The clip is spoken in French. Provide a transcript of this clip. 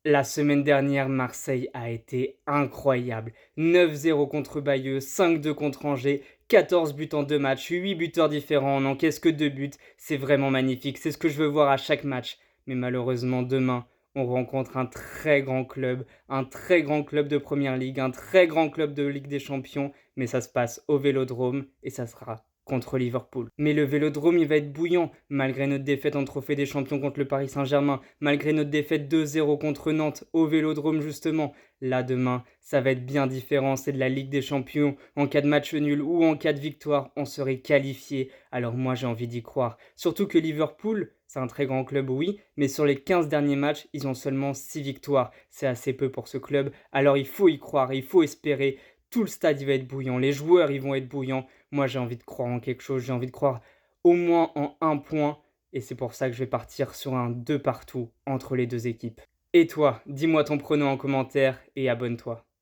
La semaine dernière, Marseille a été incroyable. 9-0 contre Bayeux, 5-2 contre Angers, 14 buts en 2 matchs, 8 buteurs différents, on n'encaisse que 2 buts. C'est vraiment magnifique, c'est ce que je veux voir à chaque match. Mais malheureusement, demain, on rencontre un très grand club de Première Ligue, un très grand club de Ligue des Champions, mais ça se passe au Vélodrome et ça sera contre Liverpool. Mais le Vélodrome, il va être bouillant, malgré notre défaite en Trophée des Champions contre le Paris Saint-Germain, malgré notre défaite 2-0 contre Nantes, au Vélodrome justement. Là, demain, ça va être bien différent, c'est de la Ligue des Champions. En cas de match nul ou en cas de victoire, on serait qualifié. Alors moi, j'ai envie d'y croire. Surtout que Liverpool, c'est un très grand club, oui, mais sur les 15 derniers matchs, ils ont seulement 6 victoires. C'est assez peu pour ce club. Alors il faut y croire, il faut espérer. Tout le stade, il va être bouillant, les joueurs, ils vont être bouillants. Moi, j'ai envie de croire en quelque chose, j'ai envie de croire au moins en un point. Et c'est pour ça que je vais partir sur un 2 partout entre les deux équipes. Et toi, dis-moi ton pronom en commentaire et abonne-toi.